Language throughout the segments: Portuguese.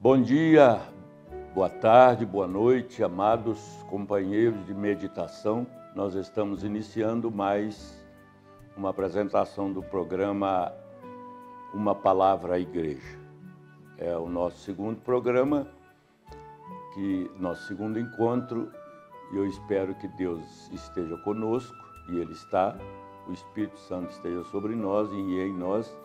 Bom dia, boa tarde, boa noite, amados companheiros de meditação. Nós estamos iniciando mais uma apresentação do programa Uma Palavra à Igreja. É o nosso segundo programa, nosso segundo encontro, e eu espero que Deus esteja conosco, e Ele está, o Espírito Santo esteja sobre nós e em nós,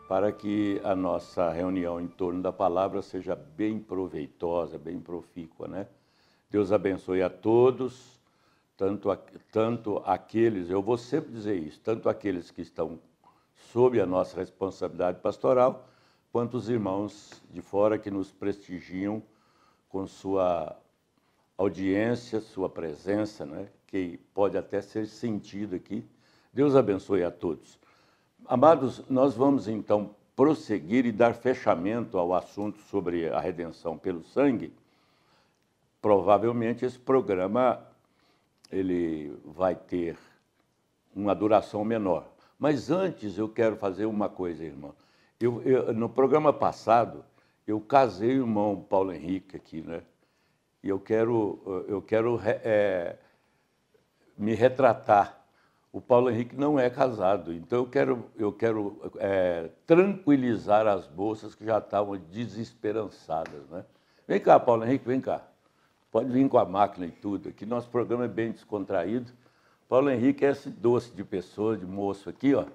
para que a nossa reunião em torno da palavra seja bem proveitosa, bem profícua, né? Deus abençoe a todos, tanto aqueles, eu vou sempre dizer isso, tanto aqueles que estão sob a nossa responsabilidade pastoral, quanto os irmãos de fora que nos prestigiam com sua audiência, sua presença, né? Que pode até ser sentido aqui. Deus abençoe a todos. Amados, nós vamos então prosseguir e dar fechamento ao assunto sobre a redenção pelo sangue. Provavelmente esse programa ele vai ter uma duração menor. Mas antes eu quero fazer uma coisa, irmão. No programa passado, eu casei o irmão Paulo Henrique aqui, né? E eu quero me retratar. O Paulo Henrique não é casado, então eu quero tranquilizar as moças que já estavam desesperançadas, né? Vem cá, Paulo Henrique, vem cá. Pode vir com a máquina e tudo. Aqui nosso programa é bem descontraído. Paulo Henrique é esse doce de pessoa, de moço aqui, ó.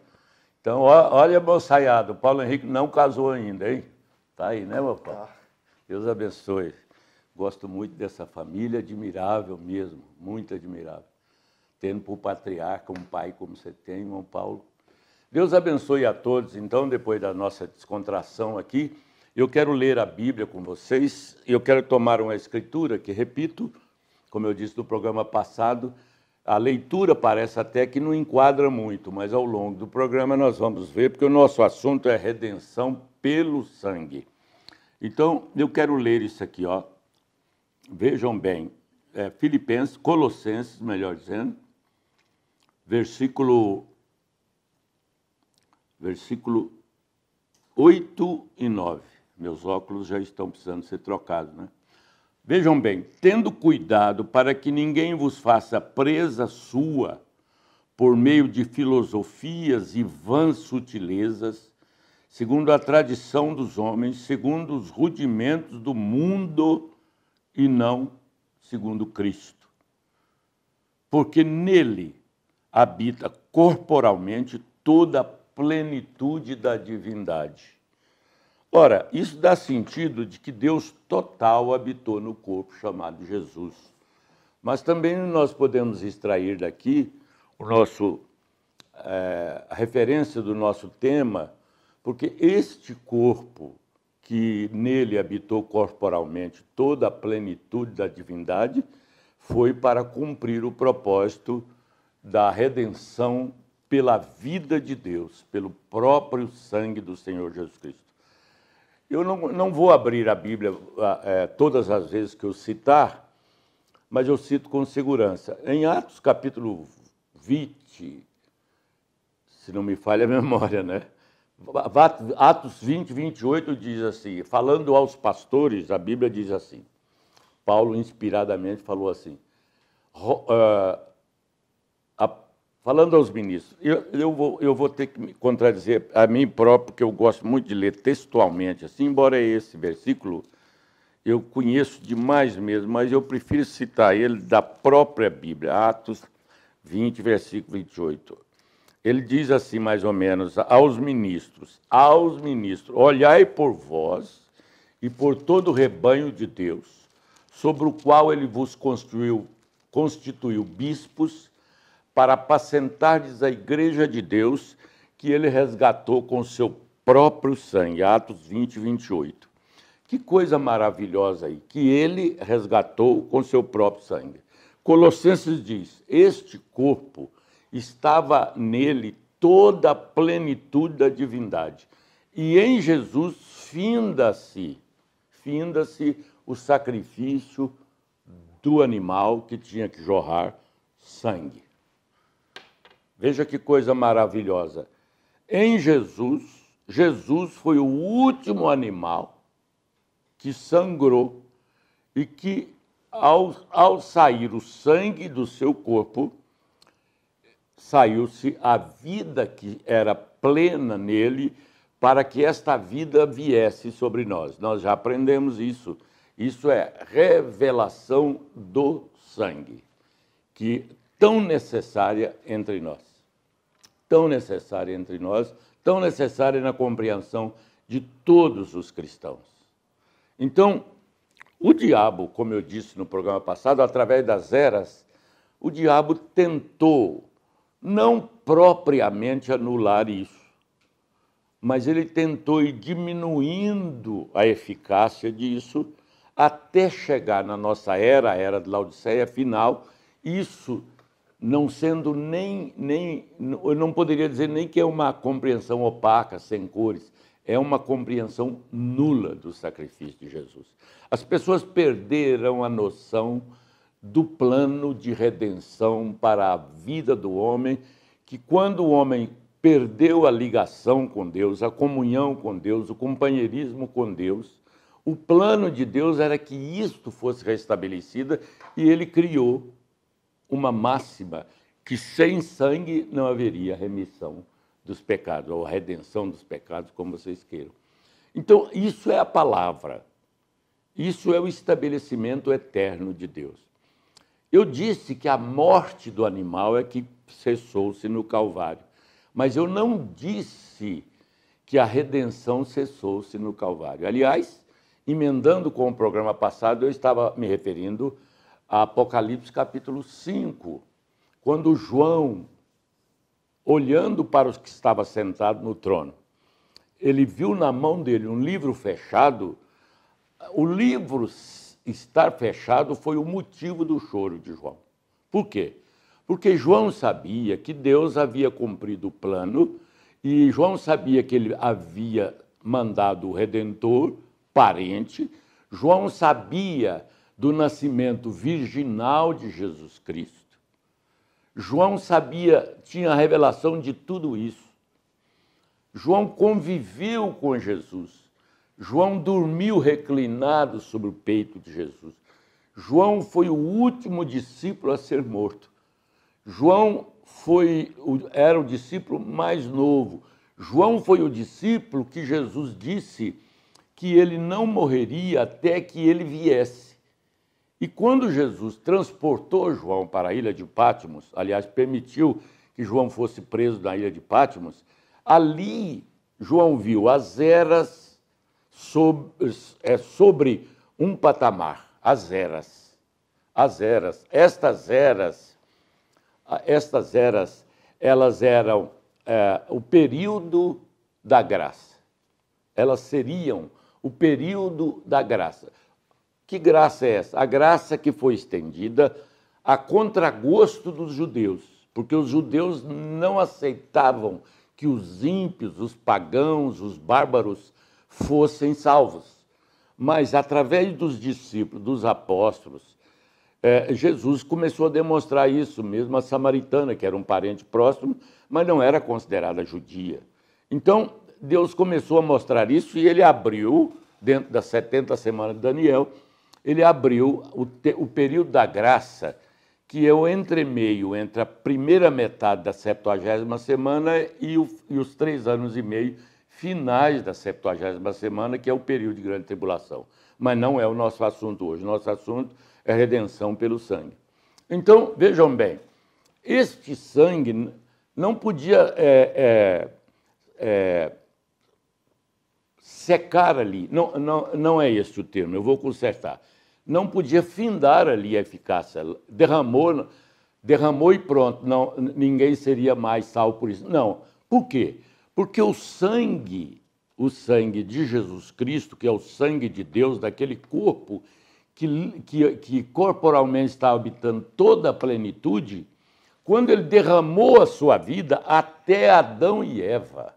Então, olha, moçaiada, o Paulo Henrique não casou ainda, hein? Tá aí, né, meu pai? Deus abençoe. Gosto muito dessa família, admirável mesmo, muito admirável. Tendo por patriarca um pai como você tem, irmão Paulo. Deus abençoe a todos. Então, depois da nossa descontração aqui, eu quero ler a Bíblia com vocês. Eu quero tomar uma escritura que, repito, como eu disse no programa passado, a leitura parece até que não enquadra muito, mas ao longo do programa nós vamos ver, porque o nosso assunto é redenção pelo sangue. Então, eu quero ler isso aqui, ó. Vejam bem, Colossenses, melhor dizendo, versículo 8 e 9. Meus óculos já estão precisando ser trocados, né? Vejam bem, tendo cuidado para que ninguém vos faça presa sua por meio de filosofias e vãs sutilezas, segundo a tradição dos homens, segundo os rudimentos do mundo e não segundo Cristo. Porque nele habita corporalmente toda a plenitude da divindade. Ora, isso dá sentido de que Deus total habitou no corpo chamado Jesus. Mas também nós podemos extrair daqui a referência do nosso tema, porque este corpo que nele habitou corporalmente toda a plenitude da divindade foi para cumprir o propósito da redenção pela vida de Deus, pelo próprio sangue do Senhor Jesus Cristo. Eu não vou abrir a Bíblia todas as vezes que eu citar, mas eu cito com segurança. Em Atos capítulo 20, se não me falha a memória, né? Atos 20, 28 diz assim, falando aos pastores, a Bíblia diz assim, Paulo inspiradamente falou assim, falando aos ministros, eu vou ter que me contradizer a mim próprio, porque eu gosto muito de ler textualmente, assim, embora esse versículo eu conheço demais mesmo, mas eu prefiro citar ele da própria Bíblia, Atos 20, versículo 28. Ele diz assim, mais ou menos, aos ministros, olhai por vós e por todo o rebanho de Deus, sobre o qual ele vos constituiu bispos, para apacentardes a igreja de Deus, que ele resgatou com seu próprio sangue. Atos 20, 28. Que coisa maravilhosa aí, que ele resgatou com seu próprio sangue. Colossenses diz, este corpo estava nele toda a plenitude da divindade. E em Jesus finda-se o sacrifício do animal que tinha que jorrar sangue. Veja que coisa maravilhosa. Em Jesus foi o último animal que sangrou e que, ao sair o sangue do seu corpo, saiu-se a vida que era plena nele, para que esta vida viesse sobre nós. Nós já aprendemos isso. Isso é revelação do sangue, que tão necessária entre nós. Tão necessária entre nós, tão necessária na compreensão de todos os cristãos. Então, o diabo, como eu disse no programa passado, através das eras, o diabo tentou não propriamente anular isso, mas ele tentou ir diminuindo a eficácia disso até chegar na nossa era, a era de Laodiceia final, isso não sendo eu não poderia dizer nem que é uma compreensão opaca, sem cores, é uma compreensão nula do sacrifício de Jesus. As pessoas perderam a noção do plano de redenção para a vida do homem, que quando o homem perdeu a ligação com Deus, a comunhão com Deus, o companheirismo com Deus, o plano de Deus era que isto fosse restabelecido e ele criou uma máxima que sem sangue não haveria remissão dos pecados, ou redenção dos pecados, como vocês queiram. Então, isso é a palavra, isso é o estabelecimento eterno de Deus. Eu disse que a morte do animal é que cessou-se no Calvário, mas eu não disse que a redenção cessou-se no Calvário. Aliás, emendando com o programa passado, eu estava me referindo a Apocalipse capítulo 5, quando João, olhando para os que estavam sentados no trono, ele viu na mão dele um livro fechado. O livro estar fechado foi o motivo do choro de João. Por quê? Porque João sabia que Deus havia cumprido o plano e João sabia que ele havia mandado o Redentor, parente. João sabia do nascimento virginal de Jesus Cristo. João sabia, tinha a revelação de tudo isso. João conviveu com Jesus. João dormiu reclinado sobre o peito de Jesus. João foi o último discípulo a ser morto. João era o discípulo mais novo. João foi o discípulo que Jesus disse que ele não morreria até que ele viesse. E quando Jesus transportou João para a ilha de Pátimos, aliás, permitiu que João fosse preso na ilha de Pátimos, ali João viu as eras sobre um patamar, as eras. Estas eras, elas eram o período da graça. Elas seriam o período da graça. Que graça é essa? A graça que foi estendida a contragosto dos judeus, porque os judeus não aceitavam que os ímpios, os pagãos, os bárbaros fossem salvos. Mas, através dos discípulos, dos apóstolos, Jesus começou a demonstrar isso mesmo. A samaritana, que era um parente próximo, mas não era considerada judia. Então, Deus começou a mostrar isso e ele abriu, dentro das 70 semanas de Daniel, ele abriu o período da graça, que é o entremeio entre a primeira metade da 70ª semana e os 3 anos e meio finais da 70ª semana, que é o período de grande tribulação. Mas não é o nosso assunto hoje. O nosso assunto é redenção pelo sangue. Então, vejam bem, este sangue não podia secar ali. Não é esse o termo, eu vou consertar. Não podia findar ali a eficácia. Derramou e pronto, não, ninguém seria mais salvo por isso. Não. Por quê? Porque o sangue de Jesus Cristo, que é o sangue de Deus, daquele corpo que corporalmente está habitando toda a plenitude, quando ele derramou a sua vida até Adão e Eva,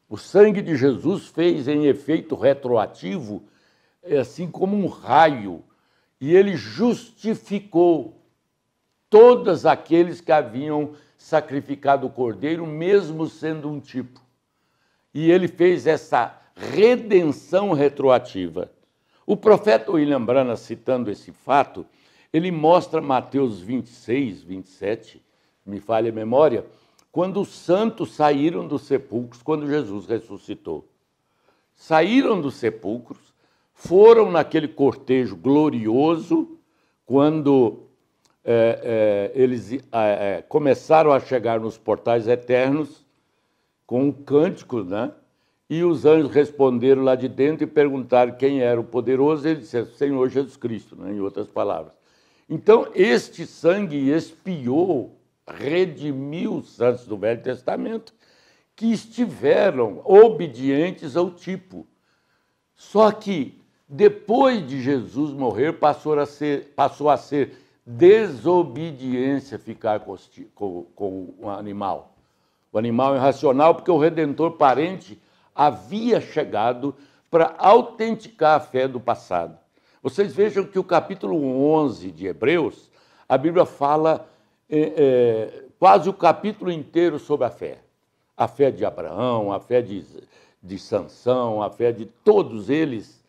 o sangue de Jesus fez em efeito retroativo, assim como um raio, e ele justificou todos aqueles que haviam sacrificado o cordeiro, mesmo sendo um tipo. E ele fez essa redenção retroativa. O profeta William Branham, citando esse fato, ele mostra Mateus 26, 27, me falha a memória, quando os santos saíram dos sepulcros, quando Jesus ressuscitou. Saíram dos sepulcros, foram naquele cortejo glorioso, quando eles começaram a chegar nos portais eternos com um cântico, né? E os anjos responderam lá de dentro e perguntaram quem era o poderoso, e ele disse, Senhor Jesus Cristo, né? Em outras palavras. Então, este sangue expiou, redimiu os santos do Velho Testamento, que estiveram obedientes ao tipo. Só que, depois de Jesus morrer, passou a ser desobediência ficar com o animal. O animal irracional, porque o Redentor parente havia chegado para autenticar a fé do passado. Vocês vejam que o capítulo 11 de Hebreus, a Bíblia fala quase o capítulo inteiro sobre a fé. A fé de Abraão, a fé de Sansão, a fé de todos eles,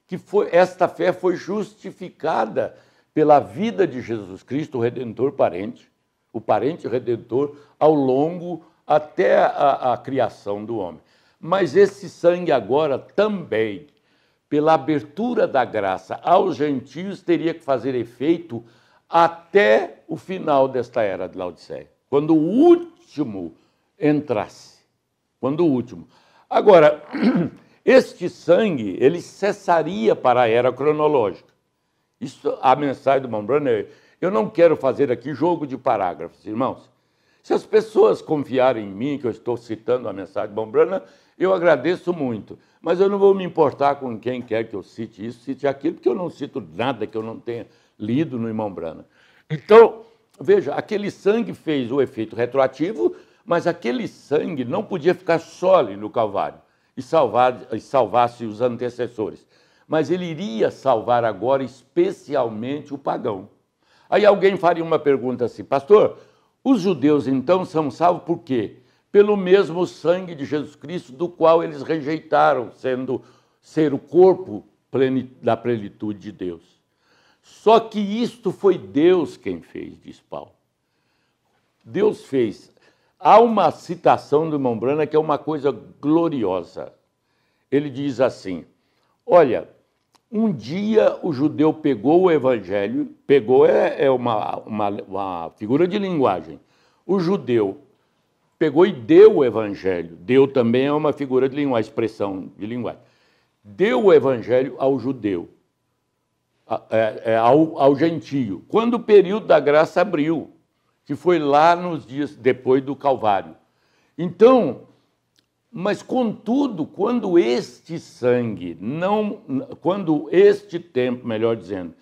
que esta fé foi justificada pela vida de Jesus Cristo, o Redentor parente, o parente redentor, ao longo até a criação do homem. Mas esse sangue agora também, pela abertura da graça aos gentios, teria que fazer efeito até o final desta era de Laodiceia, quando o último entrasse. Quando o último. Agora, este sangue, ele cessaria para a era cronológica. Isso, a mensagem do Branham, eu não quero fazer aqui jogo de parágrafos, irmãos. Se as pessoas confiarem em mim, que eu estou citando a mensagem do Branham, eu agradeço muito, mas eu não vou me importar com quem quer que eu cite isso, cite aquilo, porque eu não cito nada que eu não tenha lido no irmão Branham. Então, veja, aquele sangue fez o efeito retroativo, mas aquele sangue não podia ficar só ali no Calvário e salvasse os antecessores. Mas ele iria salvar agora especialmente o pagão. Aí alguém faria uma pergunta assim, pastor, os judeus então são salvos por quê? Pelo mesmo sangue de Jesus Cristo, do qual eles rejeitaram, ser o corpo da plenitude de Deus. Só que isto foi Deus quem fez, diz Paulo. Deus fez. Há uma citação do irmão Branham que é uma coisa gloriosa. Ele diz assim, olha, um dia o judeu pegou o evangelho, pegou uma figura de linguagem, o judeu pegou e deu o evangelho. Deu também é uma figura de linguagem, expressão de linguagem. Deu o evangelho ao judeu, ao gentio, quando o período da graça abriu, que foi lá nos dias depois do Calvário. Então, mas contudo, quando este sangue, quando este tempo, melhor dizendo,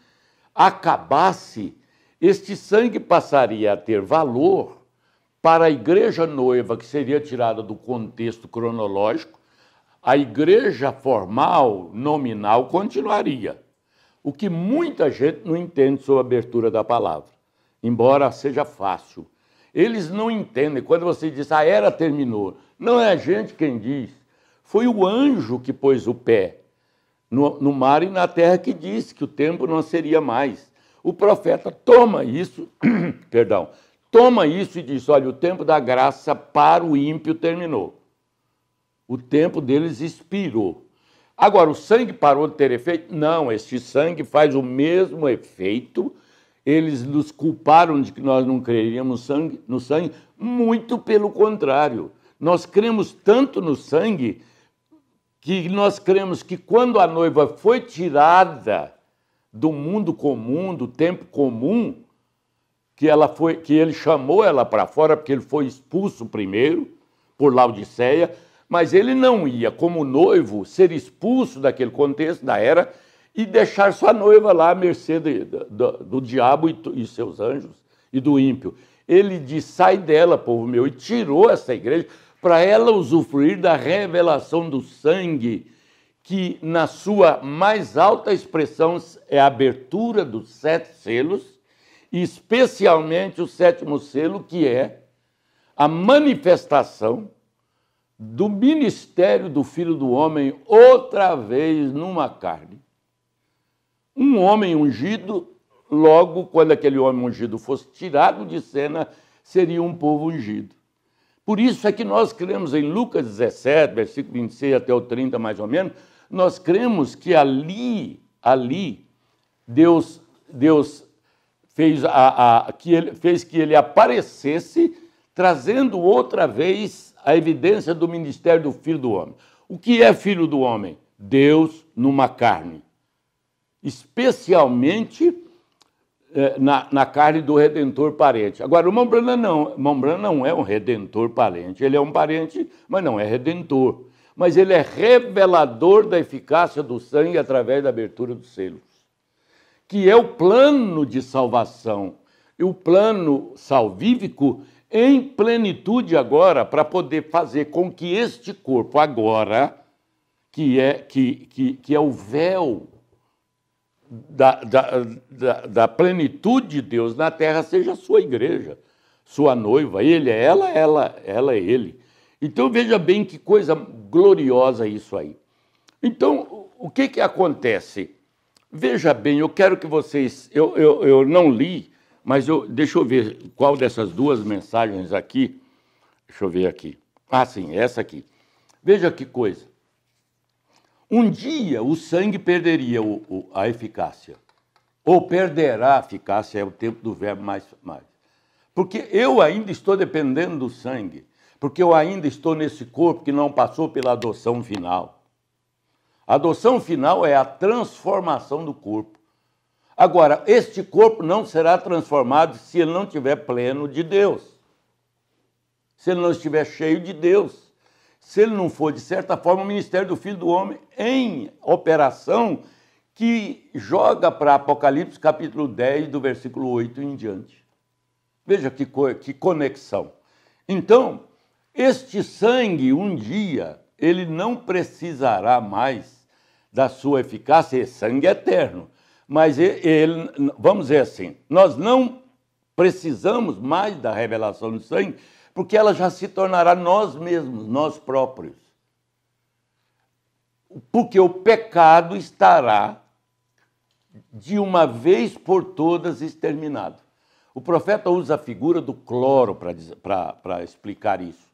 acabasse, este sangue passaria a ter valor para a igreja noiva, que seria tirada do contexto cronológico, a igreja formal, nominal, continuaria. O que muita gente não entende sobre a abertura da palavra, embora seja fácil. Eles não entendem. Quando você diz a era terminou, não é a gente quem diz. Foi o anjo que pôs o pé no mar e na terra que disse que o tempo não seria mais. O profeta toma isso, perdão, toma isso e diz, olha, o tempo da graça para o ímpio terminou. O tempo deles expirou. Agora, o sangue parou de ter efeito? Não, este sangue faz o mesmo efeito. Eles nos culparam de que nós não creríamos no sangue, muito pelo contrário. Nós cremos tanto no sangue que nós cremos que quando a noiva foi tirada do mundo comum, do tempo comum, que ele chamou ela para fora, porque ele foi expulso primeiro por Laodiceia, mas ele não ia, como noivo, ser expulso daquele contexto da era e deixar sua noiva lá à mercê do diabo e seus anjos e do ímpio. Ele disse, sai dela, povo meu, e tirou essa igreja para ela usufruir da revelação do sangue, que na sua mais alta expressão é a abertura dos 7 selos, e especialmente o 7º selo, que é a manifestação do ministério do Filho do Homem outra vez numa carne. um homem ungido, logo, quando aquele homem ungido fosse tirado de cena, seria um povo ungido. Por isso é que nós cremos em Lucas 17, versículo 26 até o 30, mais ou menos, nós cremos que ali Deus fez que ele aparecesse, trazendo outra vez a evidência do ministério do Filho do Homem. O que é Filho do Homem? Deus numa carne. Especialmente na carne do Redentor parente. Agora, o Mombrana não é um Redentor parente. Ele é um parente, mas não é Redentor. Mas ele é revelador da eficácia do sangue através da abertura dos selos, que é o plano de salvação, e o plano salvífico em plenitude agora, para poder fazer com que este corpo agora, que é o véu da plenitude de Deus na terra, seja a sua igreja, sua noiva. Ele é ela é ele. Então, veja bem que coisa gloriosa isso aí. Então, o que acontece? Veja bem, eu quero que vocês... Eu não li, mas deixa eu ver qual dessas duas mensagens aqui. Deixa eu ver aqui. Ah, sim, essa aqui. Veja que coisa. Um dia o sangue perderia a eficácia. Ou perderá a eficácia, é o tempo do verbo mais. Porque eu ainda estou dependendo do sangue. Porque eu ainda estou nesse corpo que não passou pela adoção final. A adoção final é a transformação do corpo. Agora, este corpo não será transformado se ele não estiver pleno de Deus. Se ele não estiver cheio de Deus. Se ele não for, de certa forma, o ministério do Filho do Homem em operação, que joga para Apocalipse capítulo 10, do versículo 8 em diante. Veja que conexão. Então, este sangue, um dia, ele não precisará mais da sua eficácia, esse sangue é eterno. Mas ele, vamos dizer assim, nós não precisamos mais da revelação do sangue, porque ela já se tornará nós mesmos, nós próprios. Porque o pecado estará, de uma vez por todas, exterminado. O profeta usa a figura do cloro para explicar isso.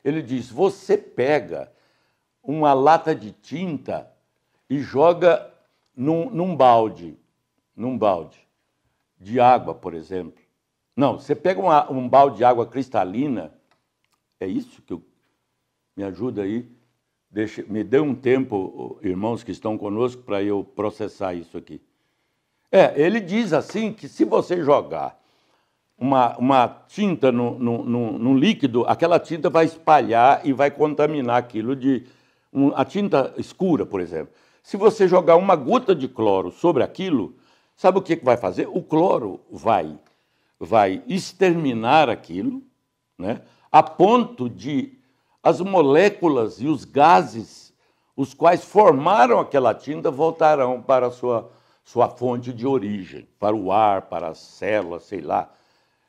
Ele diz, você pega uma lata de tinta e joga num balde de água, por exemplo. Não, você pega um balde de água cristalina, é isso que me ajuda aí, me dê um tempo, irmãos que estão conosco, para eu processar isso aqui. Ele diz assim, que se você jogar uma tinta num líquido, aquela tinta vai espalhar e vai contaminar aquilo a tinta escura, por exemplo. Se você jogar uma gota de cloro sobre aquilo, sabe o que vai fazer? O cloro vai exterminar aquilo, né, a ponto de as moléculas e os gases, os quais formaram aquela tinta, voltarão para a sua fonte de origem, para o ar, para as células, sei lá.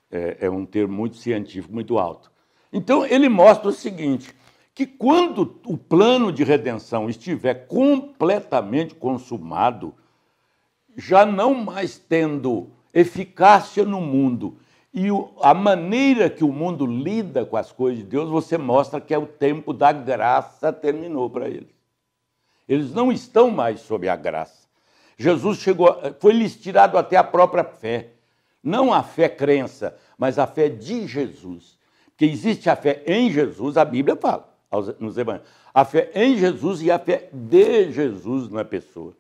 É um termo muito científico, muito alto. Então, ele mostra o seguinte, que quando o plano de redenção estiver completamente consumado, já não mais tendo eficácia no mundo, e a maneira que o mundo lida com as coisas de Deus, você mostra que o tempo da graça terminou para eles. Eles não estão mais sob a graça. Jesus foi-lhes tirado até a própria fé. Não a fé-crença, mas a fé de Jesus. Porque existe a fé em Jesus, a Bíblia fala, nos Evangelhos. A fé em Jesus e a fé de Jesus na pessoa.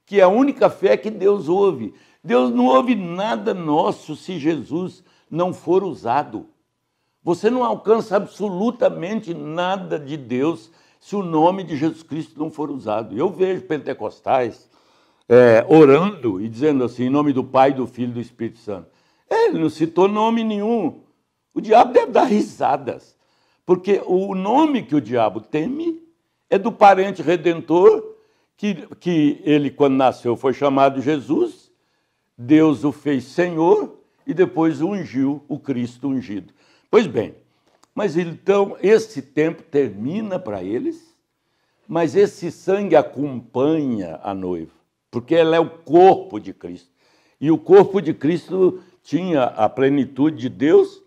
Que é a única fé que Deus ouve. Deus não ouve nada nosso se Jesus não for usado. Você não alcança absolutamente nada de Deus se o nome de Jesus Cristo não for usado. Eu vejo pentecostais orando e dizendo assim, em nome do Pai, do Filho e do Espírito Santo. Ele não citou nome nenhum. O diabo deve dar risadas, porque o nome que o diabo teme é do parente redentor, que ele, quando nasceu, foi chamado Jesus, Deus o fez Senhor e depois ungiu o Cristo ungido. Pois bem, mas então esse tempo termina para eles, mas esse sangue acompanha a noiva. porque ela é o corpo de Cristo. E o corpo de Cristo tinha a plenitude de Deus,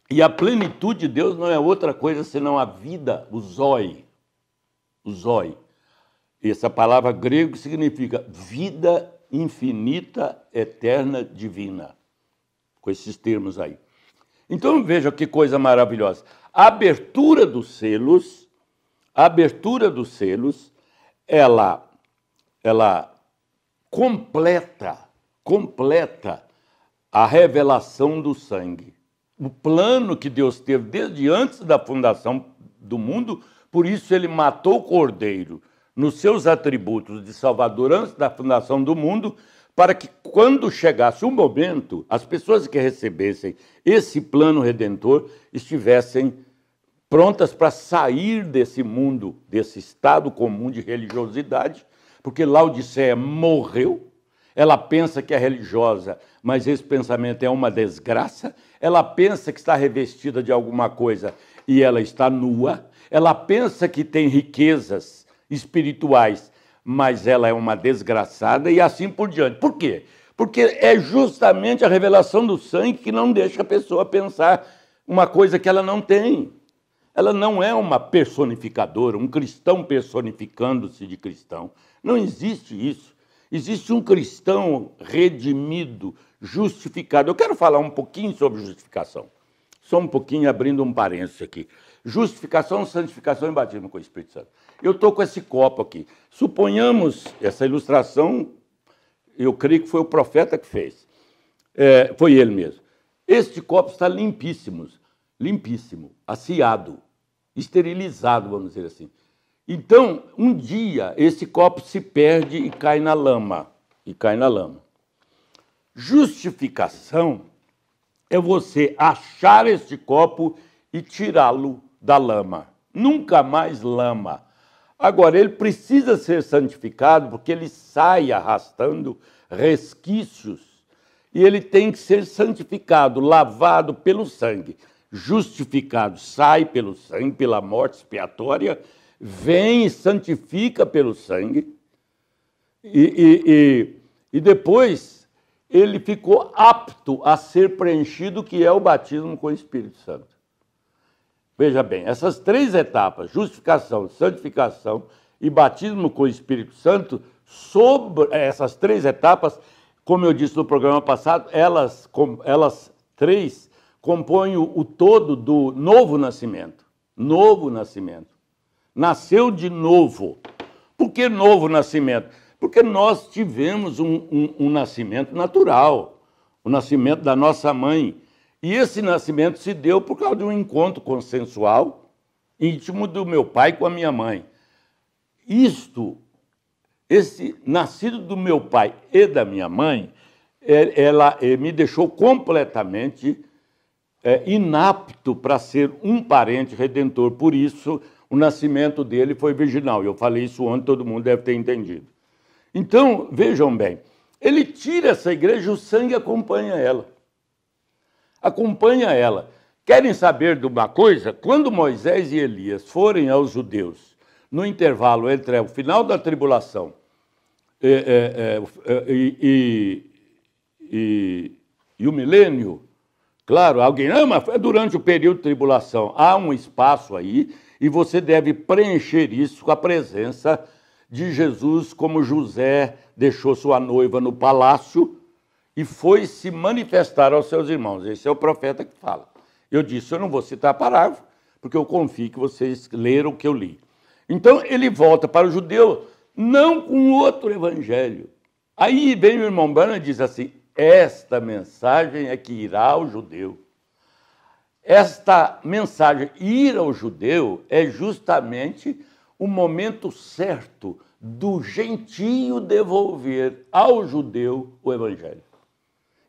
e a plenitude de Deus não é outra coisa senão a vida, o zoe. O zoe. Essa palavra grega significa vida infinita, eterna, divina. Com esses termos aí. Então veja que coisa maravilhosa. A abertura dos selos, ela completa a revelação do sangue. O plano que Deus teve desde antes da fundação do mundo, por isso ele matou o Cordeiro nos seus atributos de Salvador antes da fundação do mundo, para que quando chegasse o momento, as pessoas que recebessem esse plano redentor estivessem prontas para sair desse mundo, desse estado comum de religiosidade, porque Laodiceia morreu. Ela pensa que é religiosa, mas esse pensamento é uma desgraça. Ela pensa que está revestida de alguma coisa e ela está nua. Ela pensa que tem riquezas espirituais, mas ela é uma desgraçada e assim por diante. Por quê? Porque é justamente a revelação do sangue que não deixa a pessoa pensar uma coisa que ela não tem. Ela não é uma personificadora, um cristão personificando-se de cristão. Não existe isso. Existe um cristão redimido, justificado. Eu quero falar um pouquinho sobre justificação. Só um pouquinho, abrindo um parênteses aqui. Justificação, santificação e batismo com o Espírito Santo. Eu estou com esse copo aqui. Suponhamos, essa ilustração, eu creio que foi o profeta que fez. Foi ele mesmo. Este copo está limpíssimo, aciado, esterilizado, vamos dizer assim. Então, um dia, esse copo se perde e cai na lama. Justificação é você achar este copo e tirá-lo da lama. Nunca mais lama. Agora, ele precisa ser santificado porque ele sai arrastando resquícios e ele tem que ser santificado, lavado pelo sangue. Justificado, sai pelo sangue, pela morte expiatória, vem e santifica pelo sangue e depois ele ficou apto a ser preenchido, que é o batismo com o Espírito Santo. Veja bem, essas três etapas, justificação, santificação e batismo com o Espírito Santo, sobre essas três etapas, como eu disse no programa passado, elas três compõem o todo do novo nascimento. Novo nascimento. Nasceu de novo. Por que novo nascimento? Porque nós tivemos um nascimento natural, o nascimento da nossa mãe. E esse nascimento se deu por causa de um encontro consensual, íntimo do meu pai com a minha mãe. Esse nascido do meu pai e da minha mãe, ela me deixou completamente inapto para ser um parente redentor. Por isso, o nascimento dele foi virginal. Eu falei isso ontem, todo mundo deve ter entendido. Então, vejam bem, ele tira essa igreja e o sangue acompanha ela. Acompanha ela. Querem saber de uma coisa? Quando Moisés e Elias forem aos judeus, no intervalo entre o final da tribulação e o milênio, claro, alguém, não, mas é durante o período de tribulação. Há um espaço aí e você deve preencher isso com a presença de Jesus, como José deixou sua noiva no palácio e foi se manifestar aos seus irmãos. Esse é o profeta que fala. Eu disse, eu não vou citar parágrafo, porque eu confio que vocês leram o que eu li. Então, ele volta para o judeu, não com outro evangelho. Aí vem o irmão Branham e diz assim, esta mensagem é que irá ao judeu. Esta mensagem, ir ao judeu, é justamente o momento certo do gentio devolver ao judeu o evangelho.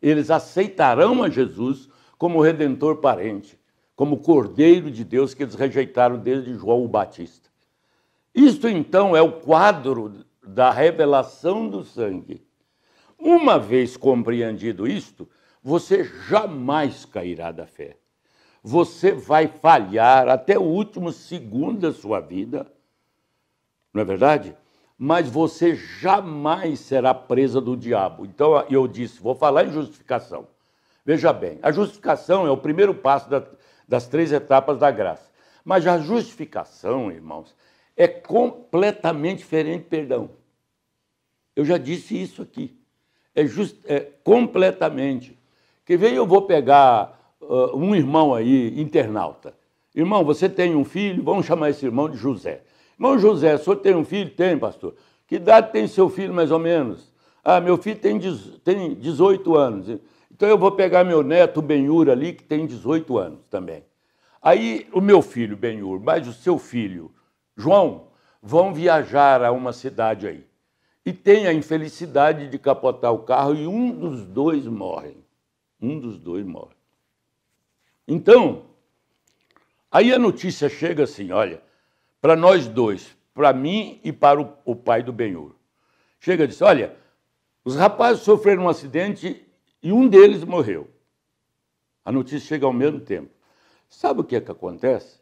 Eles aceitarão a Jesus como redentor parente, como Cordeiro de Deus que eles rejeitaram desde João o Batista. Isto, então, é o quadro da revelação do sangue. Uma vez compreendido isto, você jamais cairá da fé. Você vai falhar até o último segundo da sua vida, não é verdade? mas você jamais será presa do diabo. Então eu disse, vou falar em justificação. Veja bem, a justificação é o primeiro passo das 3 etapas da graça. Mas a justificação, irmãos, é completamente diferente, perdão. Eu já disse isso aqui. É completamente. Que vem, eu vou pegar um irmão aí, internauta. Irmão, você tem um filho, vamos chamar esse irmão de José. Irmão José, o senhor tem um filho? Tem, pastor. Que idade tem seu filho, mais ou menos? Ah, meu filho tem 18 anos. Então eu vou pegar meu neto, Benhur, ali, que tem 18 anos também. Aí o meu filho, Benhur, mais o seu filho, João, vão viajar a uma cidade aí. E tem a infelicidade de capotar o carro e um dos dois morre. Um dos dois morre. Então, aí a notícia chega assim, olha, para nós dois, para mim e para o pai do Benhur. Chega e diz, olha, os rapazes sofreram um acidente e um deles morreu. A notícia chega ao mesmo tempo. Sabe o que é que acontece?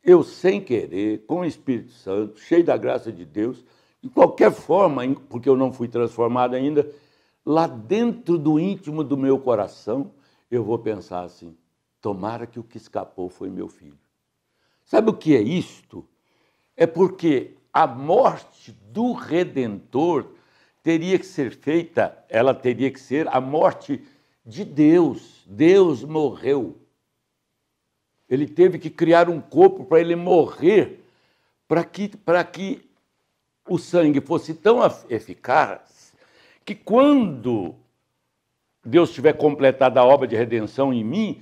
Eu, sem querer, com o Espírito Santo, cheio da graça de Deus, de qualquer forma, porque eu não fui transformado ainda, lá dentro do íntimo do meu coração, eu vou pensar assim, tomara que o que escapou foi meu filho. Sabe o que é isto? É porque a morte do Redentor teria que ser feita, ela teria que ser a morte de Deus. Deus morreu. Ele teve que criar um corpo para ele morrer, para que o sangue fosse tão eficaz que quando Deus tiver completado a obra de redenção em mim,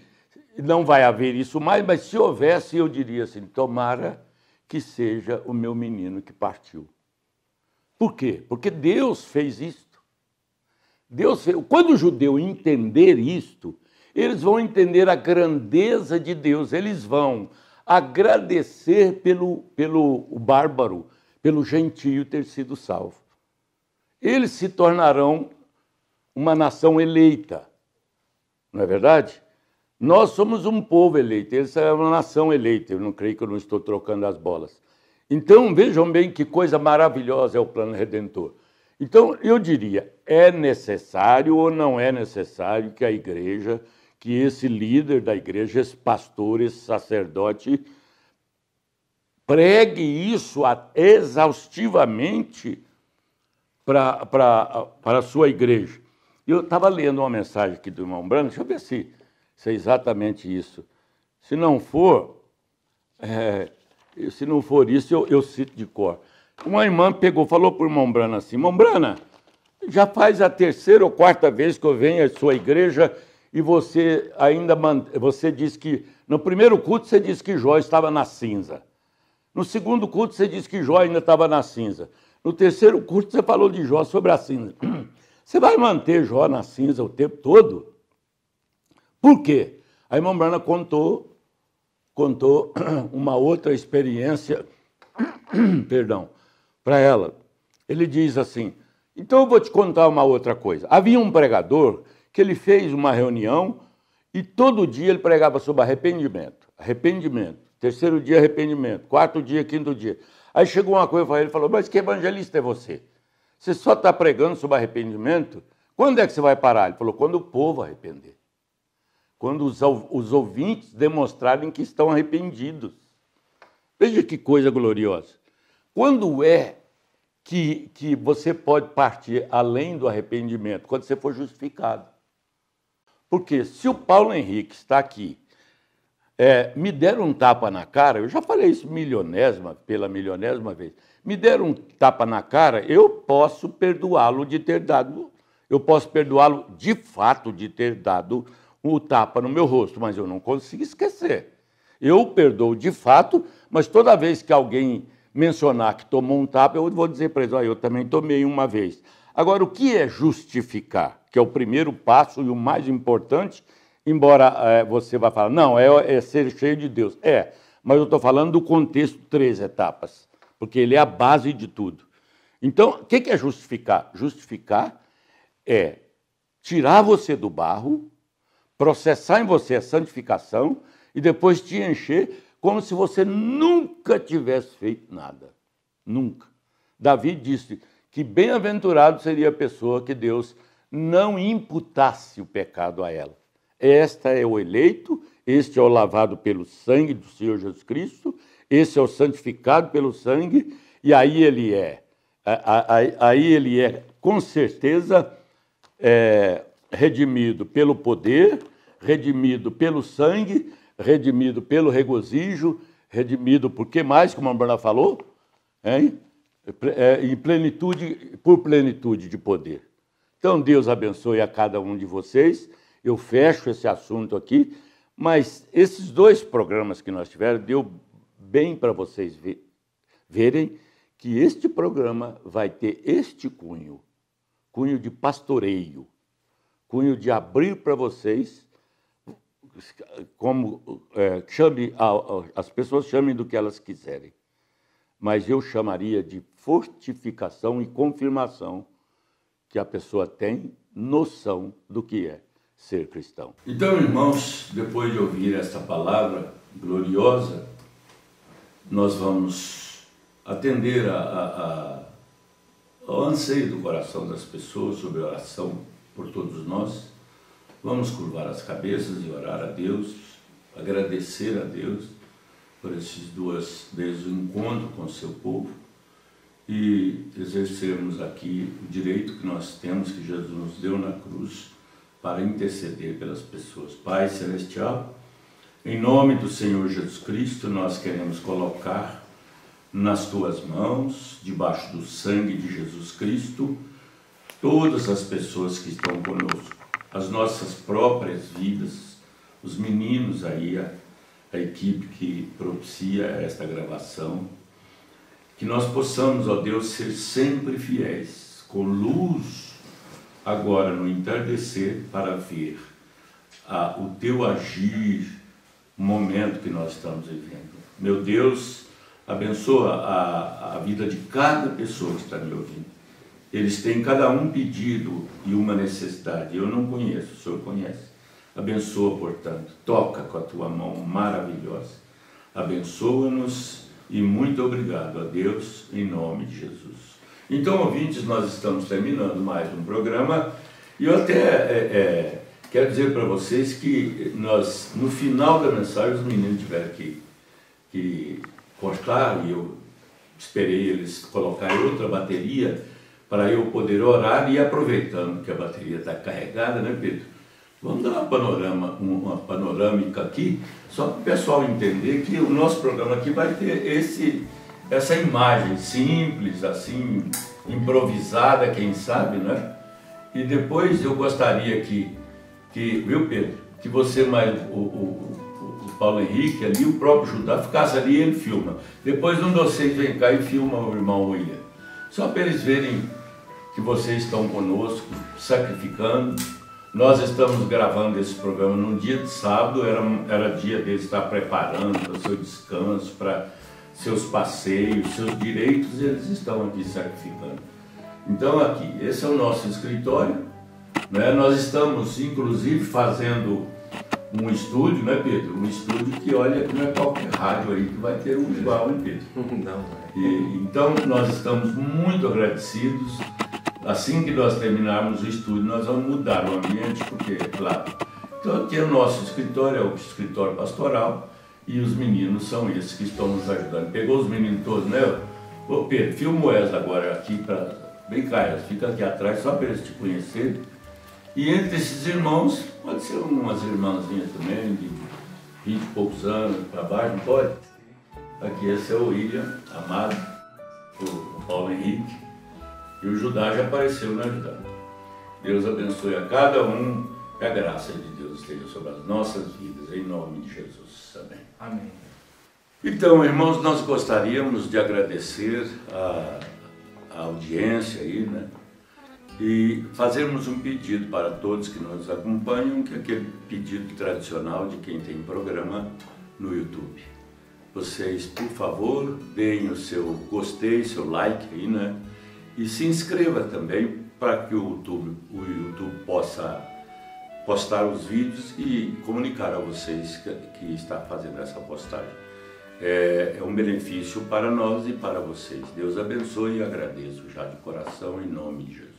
não vai haver isso mais, mas se houvesse, eu diria assim, tomara que seja o meu menino que partiu. Por quê? Porque Deus fez isto. Quando o judeu entender isto, eles vão entender a grandeza de Deus, eles vão agradecer pelo bárbaro, pelo gentio ter sido salvo. Eles se tornarão uma nação eleita, não é verdade? Nós somos um povo eleito, eles são uma nação eleita, eu não creio que eu não estou trocando as bolas. Então, vejam bem que coisa maravilhosa é o plano redentor. Então, eu diria, é necessário ou não é necessário que a igreja, que esse líder da igreja, esse pastor, esse sacerdote, pregue isso exaustivamente para a sua igreja. Eu estava lendo uma mensagem aqui do irmão Brando, deixa eu ver se é exatamente isso. Se não for isso, eu cito de cor. Uma irmã falou para o irmão Brana assim, irmão Brana, já faz a 3ª ou 4ª vez que eu venho à sua igreja e você você diz que, no primeiro culto você disse que Jó estava na cinza. No segundo culto você disse que Jó ainda estava na cinza. No 3º culto você falou de Jó sobre a cinza. Você vai manter Jó na cinza o tempo todo? Por quê? A irmã Brana contou uma outra experiência, perdão, para ela. Ele diz assim, então eu vou te contar uma outra coisa. Havia um pregador que ele fez uma reunião e todo dia ele pregava sobre arrependimento. Arrependimento. 3º dia, arrependimento. 4º dia, 5º dia. Aí chegou uma coisa para ele e falou, mas que evangelista é você? Você só está pregando sobre arrependimento? Quando é que você vai parar? Ele falou, quando o povo arrepender. Quando os ouvintes demonstrarem que estão arrependidos. Veja que coisa gloriosa. Quando é que você pode partir além do arrependimento? Quando você for justificado. Porque se o Paulo Henrique está aqui, me deram um tapa na cara, eu já falei isso pela milionésima vez, me deram um tapa na cara, eu posso perdoá-lo de ter dado, eu posso perdoá-lo de fato de ter dado o tapa no meu rosto, mas eu não consigo esquecer. Eu perdoo de fato, mas toda vez que alguém mencionar que tomou um tapa, eu vou dizer para eles, eu também tomei uma vez. Agora, o que é justificar? Que é o primeiro passo e o mais importante, embora você vá falar, não, é ser cheio de Deus. Mas eu estou falando do contexto 3 etapas, porque ele é a base de tudo. Então, o que é justificar? Justificar é tirar você do barro, processar em você a santificação e depois te encher como se você nunca tivesse feito nada. Nunca. Davi disse que bem-aventurado seria a pessoa que Deus não imputasse o pecado a ela. Este é o eleito, este é o lavado pelo sangue do Senhor Jesus Cristo, esse é o santificado pelo sangue, e aí ele é com certeza, redimido pelo poder, redimido pelo sangue, redimido pelo regozijo, redimido por que mais, como a Bruna falou? Em plenitude, por plenitude de poder. Então, Deus abençoe a cada um de vocês. Eu fecho esse assunto aqui, mas esses 2 programas que nós tivemos, deu bem para vocês verem que este programa vai ter este cunho de pastoreio, cunho de abrir para vocês, como as pessoas chamem do que elas quiserem, mas eu chamaria de fortificação e confirmação que a pessoa tem noção do que é ser cristão. Então, irmãos, depois de ouvir esta palavra gloriosa, nós vamos atender ao anseio do coração das pessoas sobre a oração por todos nós. Vamos curvar as cabeças e orar a Deus, agradecer a Deus por desde o encontro com o seu povo e exercermos aqui o direito que nós temos, que Jesus nos deu na cruz, para interceder pelas pessoas. Pai Celestial, em nome do Senhor Jesus Cristo, nós queremos colocar nas Tuas mãos, debaixo do sangue de Jesus Cristo, todas as pessoas que estão conosco, as nossas próprias vidas, os meninos aí, a equipe que propicia esta gravação, que nós possamos, ó Deus, ser sempre fiéis, com luz agora no entardecer, para ver o Teu agir, o momento que nós estamos vivendo. Meu Deus, abençoa a vida de cada pessoa que está me ouvindo. Eles têm cada um pedido e uma necessidade. Eu não conheço, o Senhor conhece. Abençoa, portanto, toca com a Tua mão maravilhosa. Abençoa-nos e muito obrigado a Deus, em nome de Jesus. Então, ouvintes, nós estamos terminando mais um programa e eu até quero dizer para vocês que nós, no final da mensagem, os meninos tiveram que cortar e eu esperei eles colocarem outra bateria para eu poder orar e aproveitando que a bateria está carregada, né, Pedro? Vamos dar uma panorâmica aqui, só para o pessoal entender que o nosso programa aqui vai ter essa imagem simples, assim, improvisada, quem sabe, né? E depois eu gostaria que viu, Pedro, que você mais o Paulo Henrique ali, o próprio Judá, ficasse ali e ele filma. Depois um de vocês vem cá e filma o irmão William. Só para eles verem que vocês estão conosco, sacrificando. Nós estamos gravando esse programa num dia de sábado, era dia deles estar preparando para o seu descanso, para seus passeios, seus direitos, e eles estão aqui sacrificando. Então aqui, esse é o nosso escritório, né? Nós estamos inclusive fazendo um estúdio, né, Pedro? Um estúdio que, olha, não é qualquer rádio aí que vai ter um igual, hein, Pedro? Não. Então nós estamos muito agradecidos. Assim que nós terminarmos o estúdio, nós vamos mudar o ambiente, porque, claro, então aqui é o nosso escritório, é o escritório pastoral, e os meninos são esses que estão nos ajudando. Pegou os meninos todos, né? Ô Pedro, filma o Wesley agora aqui, vem cá, fica aqui atrás, só para eles te conhecerem. E entre esses irmãos, pode ser umas irmãzinhas também, de 20 e poucos anos para baixo, não pode? Aqui esse é o William Amado, o Paulo Henrique. E o Judá já apareceu, né, Judá? Deus abençoe a cada um, que a graça de Deus esteja sobre as nossas vidas, em nome de Jesus. Amém. Amém. Então, irmãos, nós gostaríamos de agradecer a audiência aí, né? E fazermos um pedido para todos que nos acompanham, que é aquele pedido tradicional de quem tem programa no YouTube. Vocês, por favor, deem o seu gostei, seu like aí, né? E se inscreva também para que o YouTube possa postar os vídeos e comunicar a vocês que está fazendo essa postagem. é um benefício para nós e para vocês. Deus abençoe e agradeço já de coração em nome de Jesus.